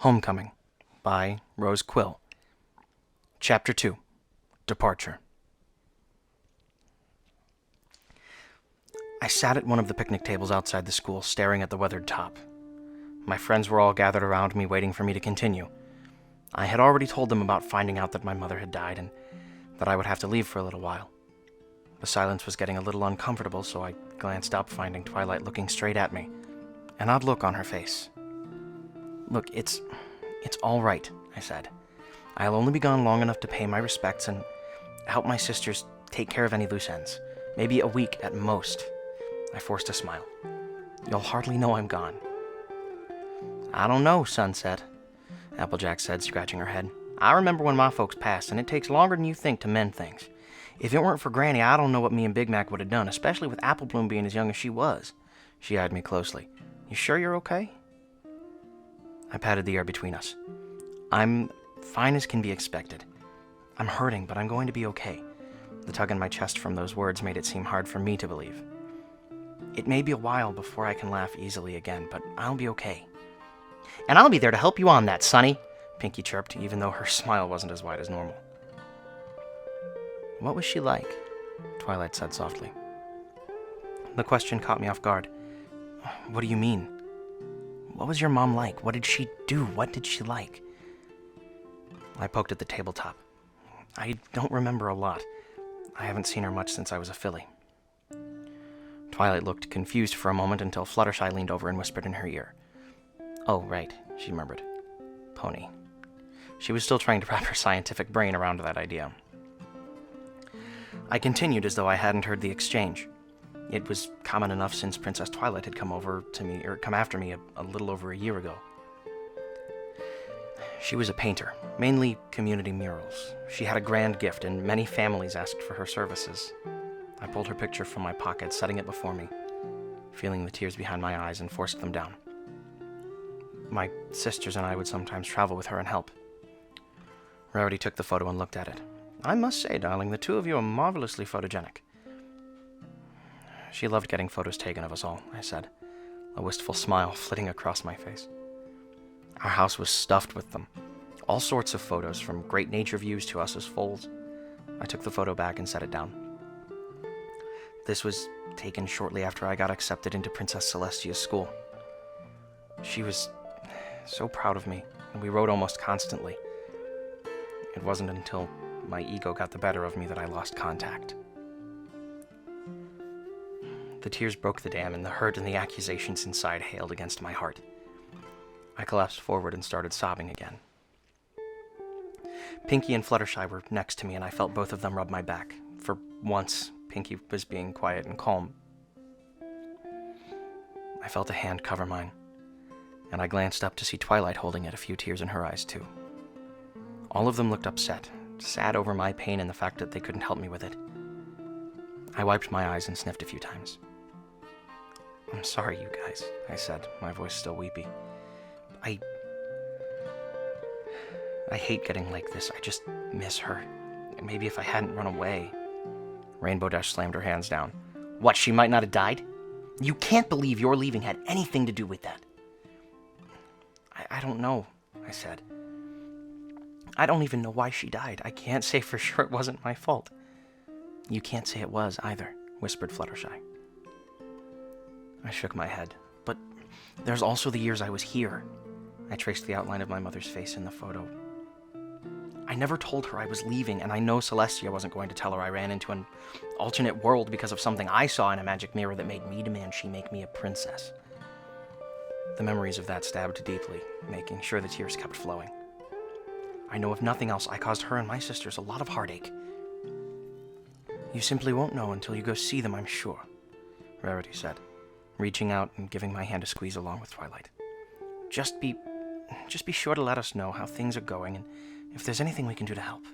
Homecoming by Rose Quill. Chapter 2. Departure. I sat at one of the picnic tables outside the school, staring at the weathered top. My friends were all gathered around me, waiting for me to continue. I had already told them about finding out that my mother had died and that I would have to leave for a little while. The silence was getting a little uncomfortable, so I glanced up, finding Twilight looking straight at me, an odd look on her face. "Look, it's all right," I said. "I'll only be gone long enough to pay my respects and help my sisters take care of any loose ends. Maybe a week at most." I forced a smile. "You'll hardly know I'm gone." "I don't know, Sunset," Applejack said, scratching her head. "I remember when my folks passed, and it takes longer than you think to mend things. If it weren't for Granny, I don't know what me and Big Mac would have done, especially with Apple Bloom being as young as she was." She eyed me closely. "You sure you're okay?" I patted the air between us. "I'm fine as can be expected. I'm hurting, but I'm going to be okay." The tug in my chest from those words made it seem hard for me to believe. "It may be a while before I can laugh easily again, but I'll be okay." "And I'll be there to help you on that, Sonny," Pinky chirped, even though her smile wasn't as wide as normal. "What was she like?" Twilight said softly. The question caught me off guard. "What do you mean? What was your mom like? What did she do? What did she like?" I poked at the tabletop. "I don't remember a lot. I haven't seen her much since I was a filly." Twilight looked confused for a moment until Fluttershy leaned over and whispered in her ear. "Oh, right," she murmured. "Pony." She was still trying to wrap her scientific brain around that idea. I continued as though I hadn't heard the exchange. It was common enough since Princess Twilight had come after me a little over a year ago. She was a painter, mainly community murals. She had a grand gift, and many families asked for her services. I pulled her picture from my pocket, setting it before me, feeling the tears behind my eyes, and forced them down. My sisters and I would sometimes travel with her and help. Rarity took the photo and looked at it. "I must say, darling, the two of you are marvelously photogenic." She loved getting photos taken of us all, I said, a wistful smile flitting across my face. Our house was stuffed with them, all sorts of photos, from great nature views to us as foals. I took the photo back and set it down. This was taken shortly after I got accepted into Princess Celestia's school. She was so proud of me, and we rode almost constantly. It wasn't until my ego got the better of me that I lost contact. The tears broke the dam, and the hurt and the accusations inside hailed against my heart. I collapsed forward and started sobbing again. Pinky and Fluttershy were next to me, and I felt both of them rub my back. For once, Pinky was being quiet and calm. I felt a hand cover mine, and I glanced up to see Twilight holding it, a few tears in her eyes too. All of them looked upset, sad over my pain and the fact that they couldn't help me with it. I wiped my eyes and sniffed a few times. "I'm sorry, you guys," I said, my voice still weepy. I hate getting like this. I just miss her. Maybe if I hadn't run away." Rainbow Dash slammed her hands down. "What, she might not have died? You can't believe your leaving had anything to do with that." I don't know," I said. "I don't even know why she died. I can't say for sure it wasn't my fault." "You can't say it was, either," whispered Fluttershy. I shook my head. "But there's also the years I was here." I traced the outline of my mother's face in the photo. "I never told her I was leaving, and I know Celestia wasn't going to tell her I ran into an alternate world because of something I saw in a magic mirror that made me demand she make me a princess." The memories of that stabbed deeply, making sure the tears kept flowing. "I know if nothing else, I caused her and my sisters a lot of heartache." "You simply won't know until you go see them, I'm sure," Rarity said, reaching out and giving my hand a squeeze along with Twilight. Just be sure to let us know how things are going and if there's anything we can do to help."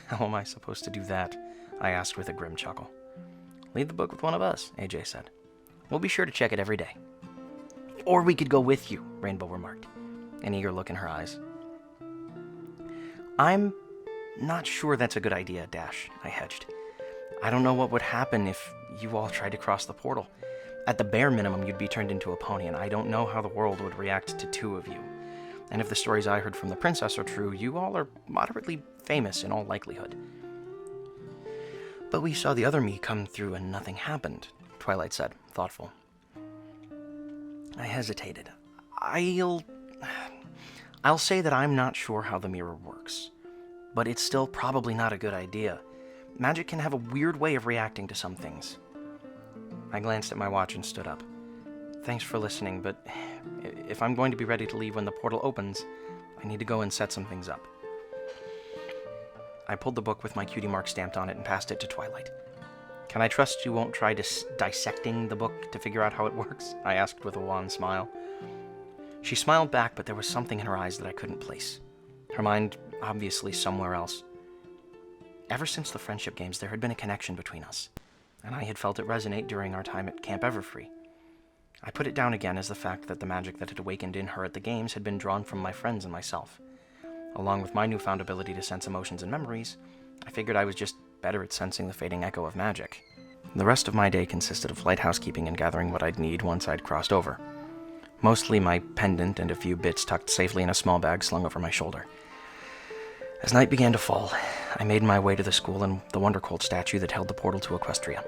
"How am I supposed to do that?" I asked with a grim chuckle. "Leave the book with one of us," AJ said. "We'll be sure to check it every day." "Or we could go with you," Rainbow remarked, an eager look in her eyes. "I'm not sure that's a good idea, Dash," I hedged. "I don't know what would happen if you all tried to cross the portal. At the bare minimum, you'd be turned into a pony, and I don't know how the world would react to two of you. And if the stories I heard from the princess are true, you all are moderately famous in all likelihood. But we saw the other me come through and nothing happened, Twilight said, thoughtful. I hesitated. I'll say that I'm not sure how the mirror works, but it's still probably not a good idea. Magic can have a weird way of reacting to some things. I glanced at my watch and stood up. Thanks for listening, but if I'm going to be ready to leave when the portal opens, I need to go and set some things up. I pulled the book with my cutie mark stamped on it and passed it to Twilight. Can I trust you won't try dissecting the book to figure out how it works? I asked with a wan smile. She smiled back, but there was something in her eyes that I couldn't place. Her mind obviously somewhere else. Ever since the friendship games, there had been a connection between us, and I had felt it resonate during our time at Camp Everfree. I put it down again as the fact that the magic that had awakened in her at the games had been drawn from my friends and myself. Along with my newfound ability to sense emotions and memories, I figured I was just better at sensing the fading echo of magic. The rest of my day consisted of light housekeeping and gathering what I'd need once I'd crossed over. Mostly my pendant and a few bits tucked safely in a small bag slung over my shoulder. As night began to fall, I made my way to the school and the Wondercold statue that held the portal to Equestria.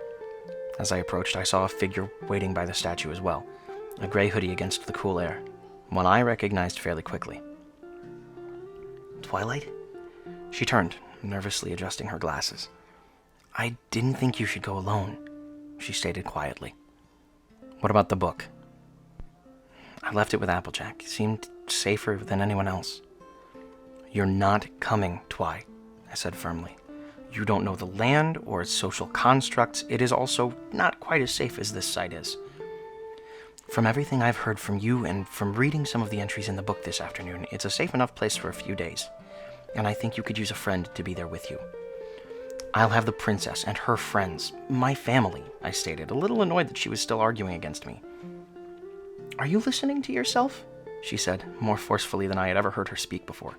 As I approached, I saw a figure waiting by the statue as well, a gray hoodie against the cool air, one I recognized fairly quickly. Twilight? She turned, nervously adjusting her glasses. I didn't think you should go alone, she stated quietly. What about the book? I left it with Applejack. It seemed safer than anyone else. You're not coming, Twi, I said firmly. You don't know the land or its social constructs. It is also not quite as safe as this site is. From everything I've heard from you and from reading some of the entries in the book this afternoon, it's a safe enough place for a few days, and I think you could use a friend to be there with you. I'll have the princess and her friends, my family, I stated, a little annoyed that she was still arguing against me. Are you listening to yourself? She said, more forcefully than I had ever heard her speak before.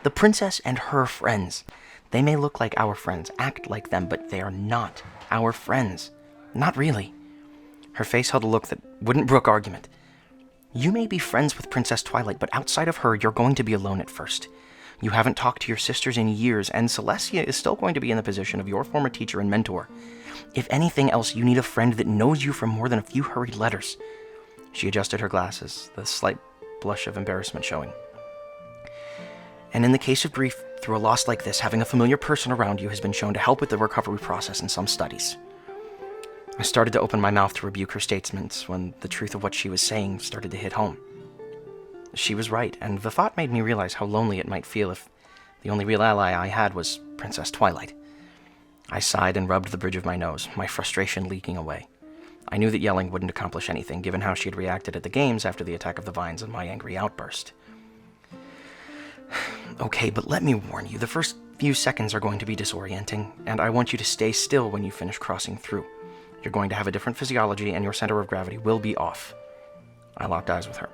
The princess and her friends. They may look like our friends, act like them, but they are not our friends. Not really. Her face held a look that wouldn't brook argument. You may be friends with Princess Twilight, but outside of her, you're going to be alone at first. You haven't talked to your sisters in years, and Celestia is still going to be in the position of your former teacher and mentor. If anything else, you need a friend that knows you from more than a few hurried letters. She adjusted her glasses, the slight blush of embarrassment showing. And in the case of grief, through a loss like this, having a familiar person around you has been shown to help with the recovery process in some studies. I started to open my mouth to rebuke her statements when the truth of what she was saying started to hit home. She was right, and the thought made me realize how lonely it might feel if the only real ally I had was Princess Twilight. I sighed and rubbed the bridge of my nose, my frustration leaking away. I knew that yelling wouldn't accomplish anything, given how she had reacted at the games after the attack of the vines and my angry outburst. Okay, but let me warn you, the first few seconds are going to be disorienting, and I want you to stay still when you finish crossing through. You're going to have a different physiology, and your center of gravity will be off. I locked eyes with her.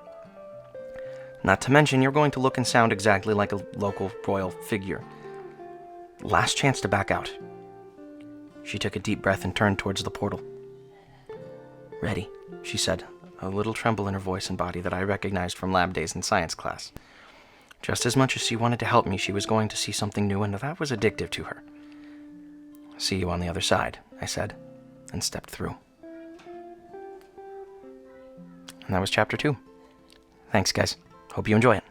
Not to mention, you're going to look and sound exactly like a local royal figure. Last chance to back out. She took a deep breath and turned towards the portal. Ready, she said, a little tremble in her voice and body that I recognized from lab days in science class. Just as much as she wanted to help me, she was going to see something new, and that was addictive to her. See you on the other side, I said, and stepped through. And that was chapter 2. Thanks, guys. Hope you enjoy it.